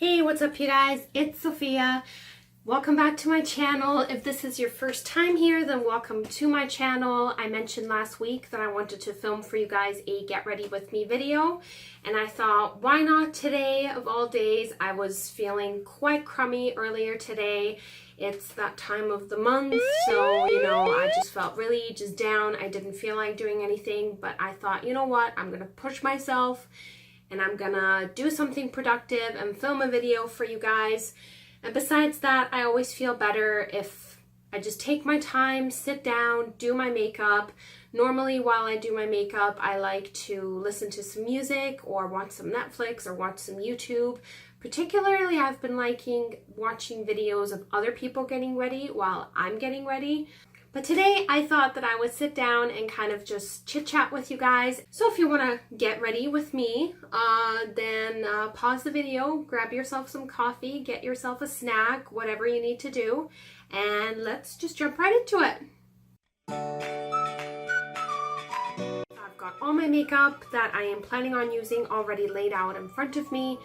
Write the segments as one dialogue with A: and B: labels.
A: Hey, what's up you guys? It's Sophia. Welcome back to my channel. If this is your first time here, then welcome to my channel. I mentioned last week that I wanted to film for you guys a get ready with me video, and I thought, why not today of all days? I was feeling quite crummy earlier today. It's that time of the month, so I just felt really just down. I didn't feel like doing anything, but I thought, you know what, I'm gonna push myself and I'm gonna do something productive and film a video for you guys. And besides that, I always feel better if I just take my time, sit down, do my makeup. Normally while I do my makeup, I like to listen to some music or watch some Netflix or watch some YouTube. Particularly, I've been liking watching videos of other people getting ready while I'm getting ready. But today I thought that I would sit down and kind of just chit chat with you guys. So if you want to get ready with me, then pause the video, grab yourself some coffee, get yourself a snack, whatever you need to do, and let's just jump right into it. I've got all my makeup that I am planning on using already laid out in front of me.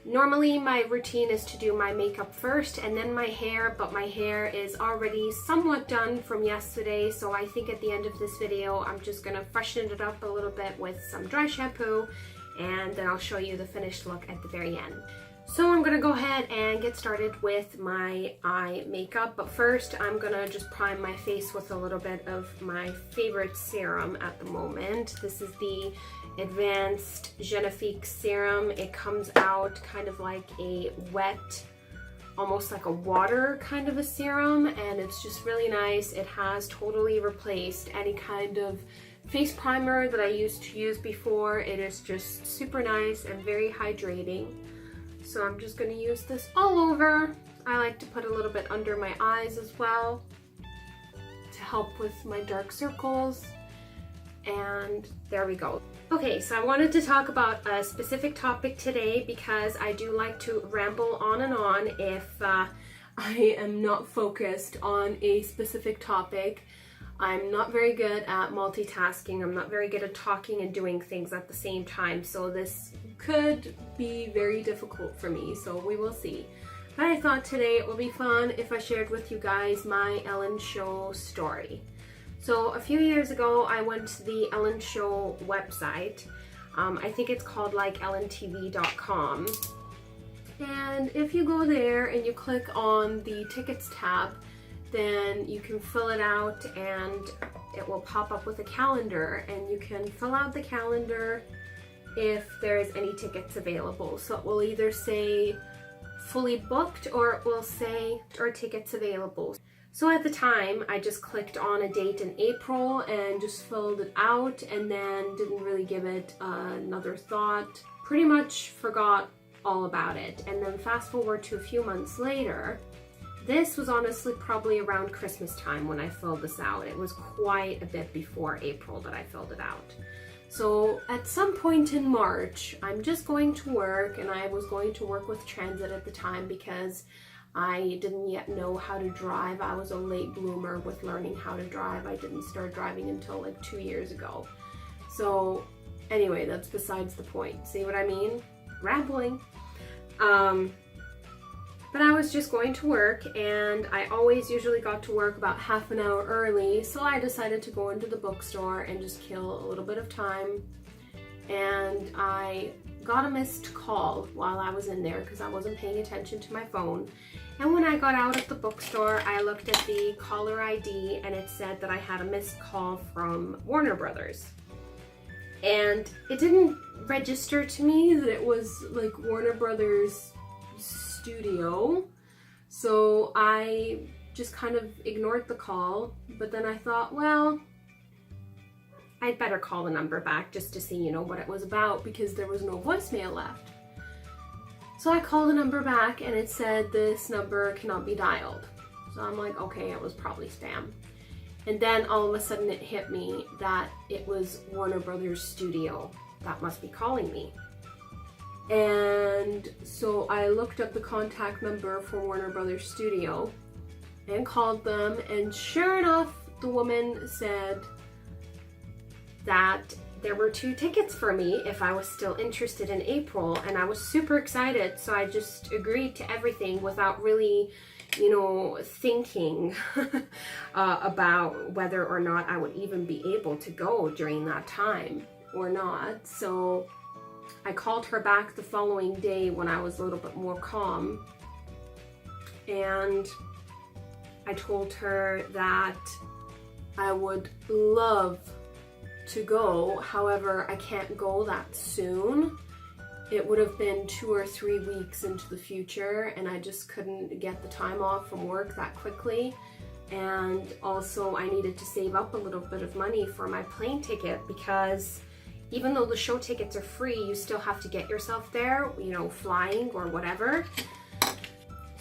A: Normally my routine is to do my makeup first and then my hair, but my hair is already somewhat done from yesterday, so I think at the end of this video I'm just gonna freshen it up a little bit with some dry shampoo, and then I'll show you the finished look at the very end. So I'm gonna go ahead and get started with my eye makeup, but first I'm gonna just prime my face with a little bit of my favorite serum at the moment. This is the Advanced Genifique serum. It comes out kind of like a wet, almost like a water kind of a serum, and it's just really nice. It has totally replaced any kind of face primer that I used to use before. It is just super nice and very hydrating. So I'm just going to use this all over. I like to put a little bit under my eyes as well to help with my dark circles. And there we go. Okay, so I wanted to talk about a specific topic today because I do like to ramble on and on if I am not focused on a specific topic. I'm not very good at multitasking. I'm not very good at talking and doing things at the same time, so this could be very difficult for me, so we will see. But I thought today it would be fun if I shared with you guys my Ellen Show story. So a few years ago, I went to the Ellen Show website. I think it's called like ellentv.com. And if you go there and you click on the tickets tab, then you can fill it out and it will pop up with a calendar, and you can fill out the calendar if there's any tickets available. So it will either say fully booked or it will say or tickets available. So at the time, I just clicked on a date in April and just filled it out and then didn't really give it another thought. Pretty much forgot all about it. And then fast forward to a few months later, this was honestly probably around Christmas time when I filled this out. It was quite a bit before April that I filled it out. So at some point in March, I'm just going to work, and I was going to work with transit at the time because I didn't yet know how to drive. I was a late bloomer with learning how to drive. I didn't start driving until like 2 years ago. So anyway, that's besides the point. See what I mean? Rambling. But I was just going to work, and I always usually got to work about half an hour early, so I decided to go into the bookstore and just kill a little bit of time. And I got a missed call while I was in there because I wasn't paying attention to my phone. And when I got out of the bookstore, I looked at the caller ID and it said that I had a missed call from Warner Brothers. And it didn't register to me that it was like Warner Brothers Studio. So I just kind of ignored the call, but then I thought, well, I'd better call the number back just to see, what it was about, because there was no voicemail left. So I called the number back and it said this number cannot be dialed. So I'm like, okay, it was probably spam. And then all of a sudden it hit me that it was Warner Brothers Studio that must be calling me. And so I looked up the contact number for Warner Brothers Studio and called them, and sure enough, the woman said that there were 2 tickets for me if I was still interested in April, and I was super excited, so I just agreed to everything without really, you know, thinking about whether or not I would even be able to go during that time or not. So I called her back the following day when I was a little bit more calm, and I told her that I would love to go, however, I can't go that soon. It would have been 2 or 3 weeks into the future, and I just couldn't get the time off from work that quickly. And also I needed to save up a little bit of money for my plane ticket, because even though the show tickets are free, you still have to get yourself there, you know, flying or whatever.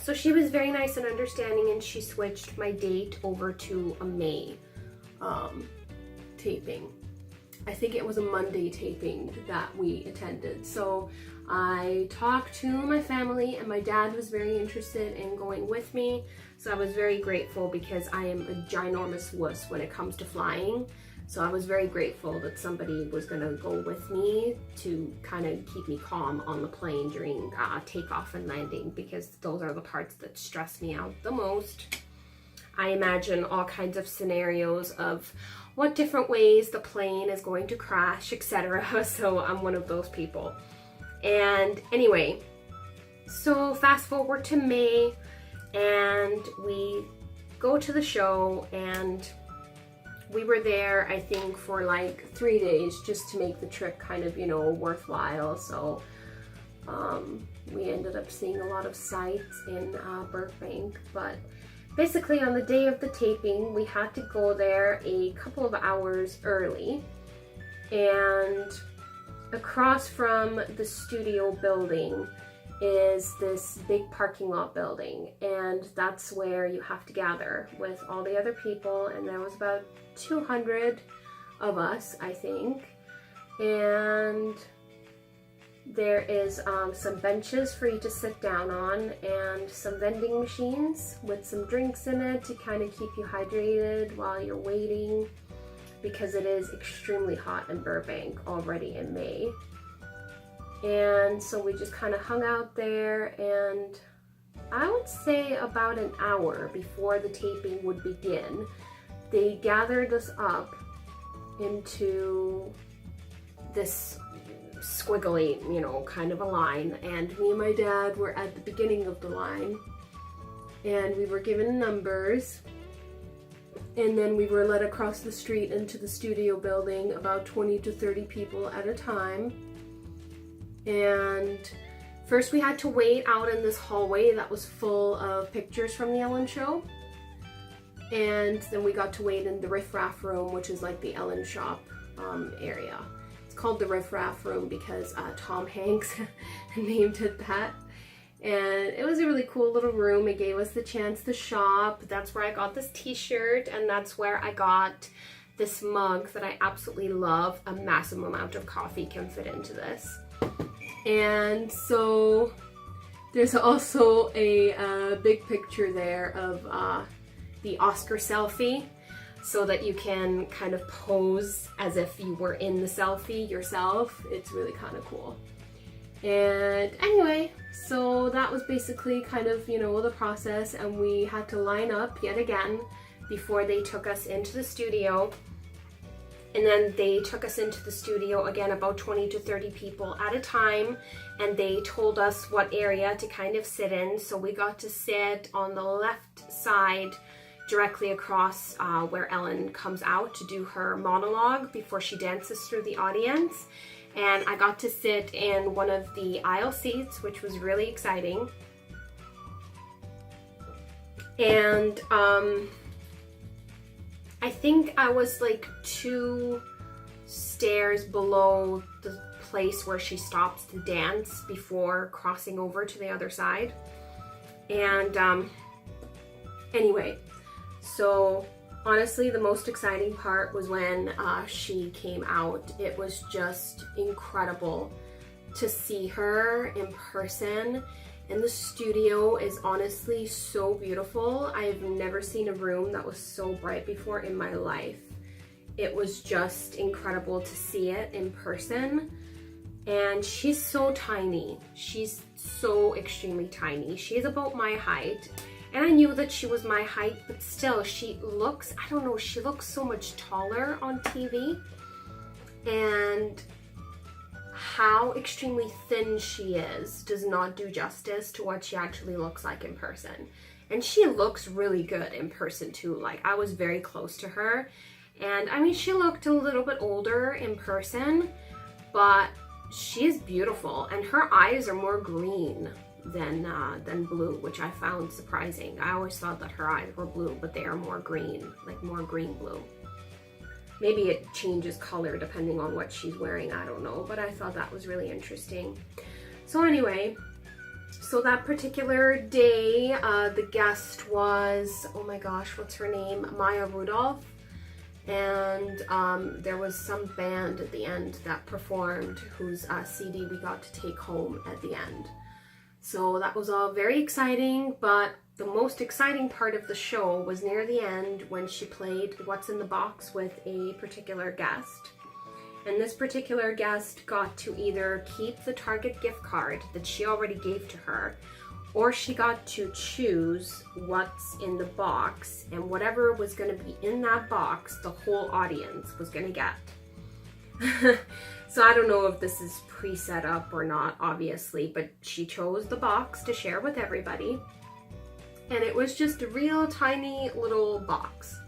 A: So she was very nice and understanding, and she switched my date over to a May taping. I think it was a Monday taping that we attended. So I talked to my family, and my dad was very interested in going with me. So I was very grateful, because I am a ginormous wuss when it comes to flying. So I was very grateful that somebody was gonna go with me to kind of keep me calm on the plane during takeoff and landing, because those are the parts that stress me out the most. I imagine all kinds of scenarios of what different ways the plane is going to crash, etc. So I'm one of those people. And anyway, so fast forward to May, and we go to the show, and we were there, I think, for like 3 days just to make the trip kind of, you know, worthwhile. So we ended up seeing a lot of sights in Burbank, but basically on the day of the taping, we had to go there a couple of hours early, and across from the studio building is this big parking lot building, and that's where you have to gather with all the other people, and there was about 200 of us, I think, and there is some benches for you to sit down on, and some vending machines with some drinks in it to kind of keep you hydrated while you're waiting, because it is extremely hot in Burbank already in May. And so we just kind of hung out there, and I would say about an hour before the taping would begin, they gathered us up into this squiggly, you know, kind of a line, and me and my dad were at the beginning of the line, and we were given numbers, and then we were led across the street into the studio building, about 20 to 30 people at a time. And first we had to wait out in this hallway that was full of pictures from the Ellen show, and then we got to wait in the Riff Raff room, which is like the Ellen shop area. It's called the Riff Raff room because Tom Hanks named it that. And it was a really cool little room. It gave us the chance to shop. That's where I got this t-shirt, and that's where I got this mug that I absolutely love. A massive amount of coffee can fit into this. And so there's also a big picture there of the Oscar selfie, so that you can kind of pose as if you were in the selfie yourself. It's really kind of cool. And anyway, so that was basically kind of, you know, the process, and we had to line up yet again before they took us into the studio. And then they took us into the studio again, about 20 to 30 people at a time, and they told us what area to kind of sit in. So we got to sit on the left side, directly across where Ellen comes out to do her monologue before she dances through the audience. And I got to sit in one of the aisle seats, which was really exciting. And I think I was like 2 stairs below the place where she stops to dance before crossing over to the other side. And anyway, so honestly, the most exciting part was when she came out. It was just incredible to see her in person. And the studio is honestly so beautiful. I've never seen a room that was so bright before in my life. it was just incredible to see it in person. And she's so tiny. She's so extremely tiny. She's about my height. And I knew that she was my height, but still, she looks, I don't know, she looks so much taller on TV. And how extremely thin she is does not do justice to what she actually looks like in person. And she looks really good in person too. Like, I was very close to her. And I mean, she looked a little bit older in person, but she's beautiful. And her eyes are more green than blue, which I found surprising. I always thought that her eyes were blue, but they are more green, like more green blue. Maybe it changes color depending on what she's wearing, I don't know, but I thought that was really interesting. So anyway, so that particular day, the guest was, oh my gosh, what's her name? Maya Rudolph. And there was some band at the end that performed whose CD we got to take home at the end. So that was all very exciting, but the most exciting part of the show was near the end when she played What's in the Box with a particular guest. And this particular guest got to either keep the Target gift card that she already gave to her, or she got to choose what's in the box, and whatever was going to be in that box, the whole audience was going to get. So I don't know if this is pre-set up or not, obviously, but she chose the box to share with everybody. And it was just a real tiny little box.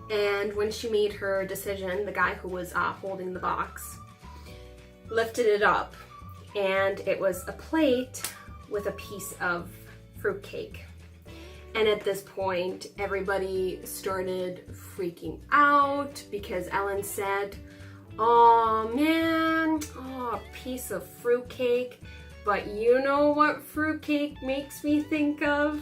A: And when she made her decision, the guy who was holding the box lifted it up, and it was a plate with a piece of fruitcake. And at this point, everybody started freaking out because Ellen said, "Oh man, oh, a piece of fruitcake." But you know what fruitcake makes me think of?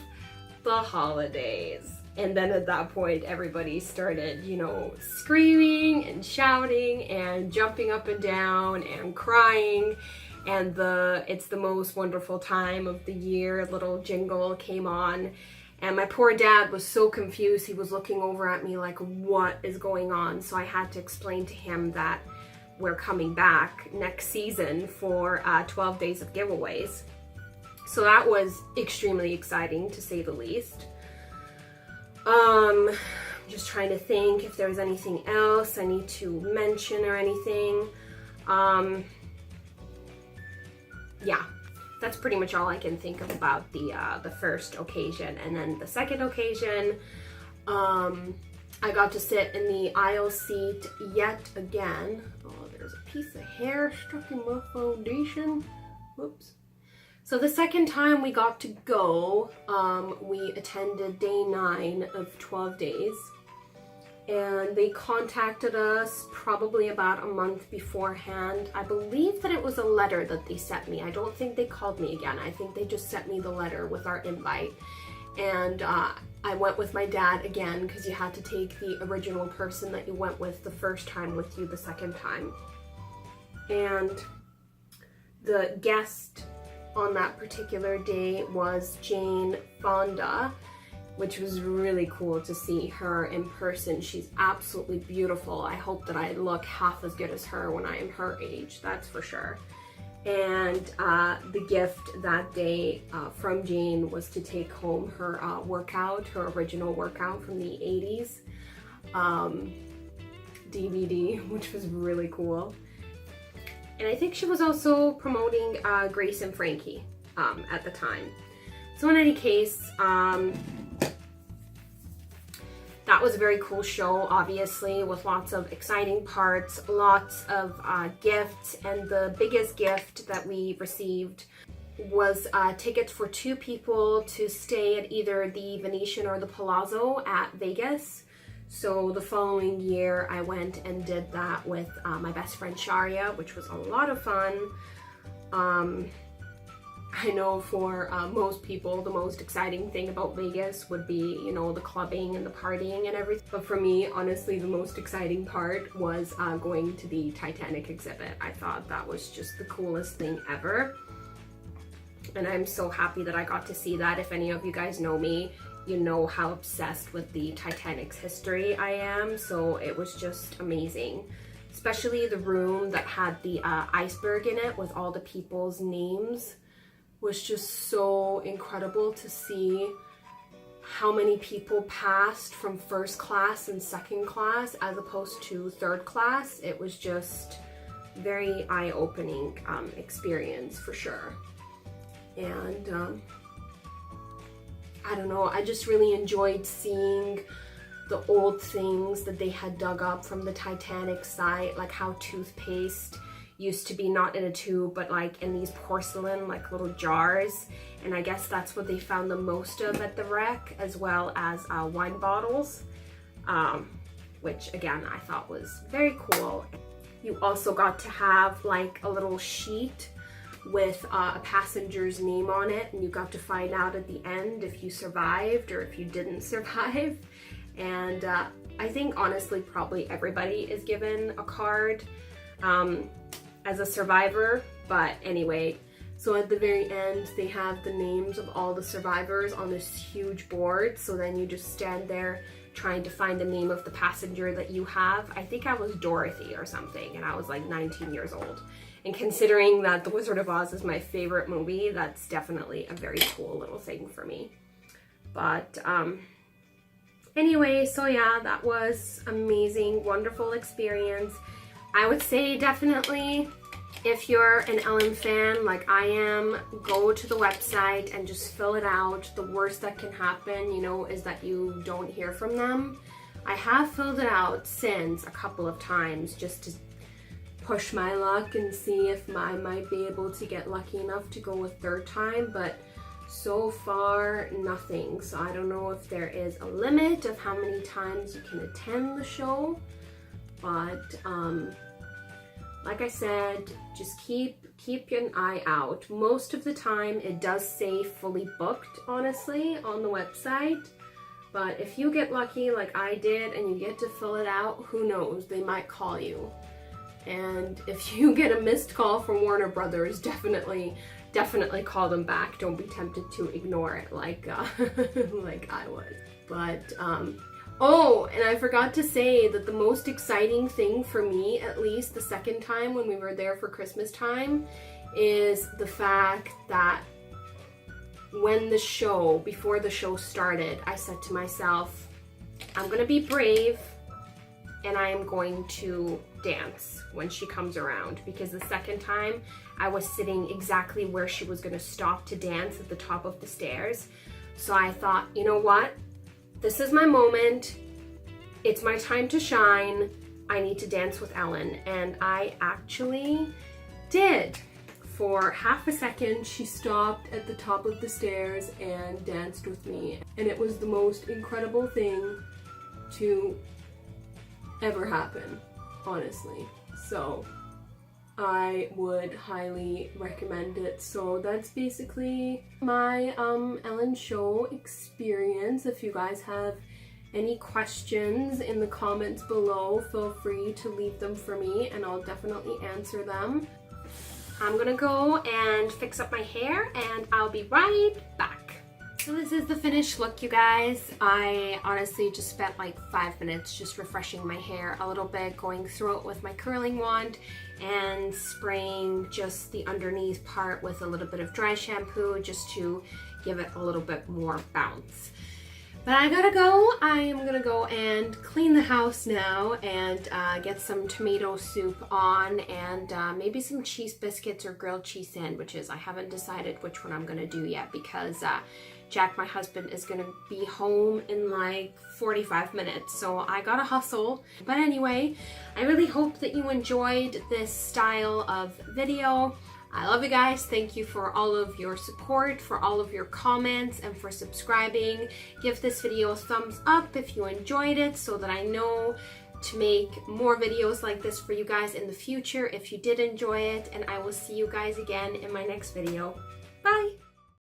A: The holidays. And then at that point, everybody started, you know, screaming and shouting and jumping up and down and crying. And it's the most wonderful time of the year little jingle came on. And my poor dad was so confused. He was looking over at me like, what is going on? So I had to explain to him that we're coming back next season for 12 days of giveaways. So that was extremely exciting, to say the least. Just trying to think if there's anything else I need to mention or anything. Yeah, that's pretty much all I can think of about the first occasion. And then the second occasion, I got to sit in the aisle seat yet again. Oh, there's a piece of hair stuck in my foundation. Whoops. So the second time we got to go, we attended day 9 of 12 days. And they contacted us probably about a month beforehand. I believe that it was a letter that they sent me. I don't think they called me again. I think they just sent me the letter with our invite. And I went with my dad again, because you had to take the original person that you went with the first time with you the second time. And the guest on that particular day was Jane Fonda, which was really cool to see her in person. She's absolutely beautiful. I hope that I look half as good as her when I am her age, that's for sure. And the gift that day from Jane was to take home her workout, her original workout from the 80s DVD, which was really cool. And I think she was also promoting Grace and Frankie at the time. So in any case, that was a very cool show, obviously, with lots of exciting parts, lots of gifts, and the biggest gift that we received was tickets for 2 people to stay at either the Venetian or the Palazzo at Vegas. So the following year, I went and did that with my best friend Sharia, which was a lot of fun. I know for most people, the most exciting thing about Vegas would be, you know, the clubbing and the partying and everything. But for me, honestly, the most exciting part was going to the Titanic exhibit. I thought that was just the coolest thing ever. And I'm so happy that I got to see that. If any of you guys know me, you know how obsessed with the Titanic's history I am, so it was just amazing. Especially the room that had the iceberg in it with all the people's names was just so incredible to see how many people passed from first class and second class as opposed to third class. It was just very eye-opening experience for sure. And I don't know, I just really enjoyed seeing the old things that they had dug up from the Titanic site, like how toothpaste used to be not in a tube but like in these porcelain like little jars, and I guess that's what they found the most of at the wreck, as well as wine bottles, which again I thought was very cool. You also got to have like a little sheet with a passenger's name on it, and you got to find out at the end if you survived or if you didn't survive. And I think honestly probably everybody is given a card as a survivor, but anyway, so at the very end they have the names of all the survivors on this huge board, so then you just stand there trying to find the name of the passenger that you have. I think I was Dorothy or something, and I was like 19 years old. And considering that The Wizard of Oz is my favorite movie, that's definitely a very cool little thing for me. But anyway, so yeah, that was amazing, wonderful experience. I would say definitely if you're an Ellen fan like I am, go to the website and just fill it out. The worst that can happen, you know, is that you don't hear from them. I have filled it out since a couple of times just to push my luck and see if I might be able to get lucky enough to go a third time, but so far nothing. So I don't know if there is a limit of how many times you can attend the show, but like I said, just keep an eye out. Most of the time it does say fully booked, honestly, on the website, but if you get lucky like I did and you get to fill it out, who knows, they might call you. And if you get a missed call from Warner Brothers, definitely call them back. Don't be tempted to ignore it like like I was. But oh, and I forgot to say that the most exciting thing for me, at least the second time when we were there for Christmas time, is the fact that when before the show started, I said to myself, I'm gonna be brave and I am going to dance when she comes around, because the second time I was sitting exactly where she was gonna stop to dance at the top of the stairs. So I thought, you know what? This is my moment. It's my time to shine. I need to dance with Ellen. And I actually did. For half a second, she stopped at the top of the stairs and danced with me. And it was the most incredible thing to ever happen, honestly. So I would highly recommend it. So that's basically my Ellen show experience. If you guys have any questions in the comments below, feel free to leave them for me and I'll definitely answer them. I'm gonna go and fix up my hair and I'll be right back. So this is the finished look, you guys. I honestly just spent like 5 minutes just refreshing my hair a little bit, going through it with my curling wand and spraying just the underneath part with a little bit of dry shampoo just to give it a little bit more bounce. But I gotta go. I am gonna go and clean the house now and get some tomato soup on and maybe some cheese biscuits or grilled cheese sandwiches. I haven't decided which one I'm gonna do yet because Jack, my husband, is gonna be home in like 45 minutes, so I gotta hustle. But anyway, I really hope that you enjoyed this style of video. I love you guys. Thank you for all of your support, for all of your comments, and for subscribing. Give this video a thumbs up if you enjoyed it so that I know to make more videos like this for you guys in the future if you did enjoy it, and I will see you guys again in my next video. Bye!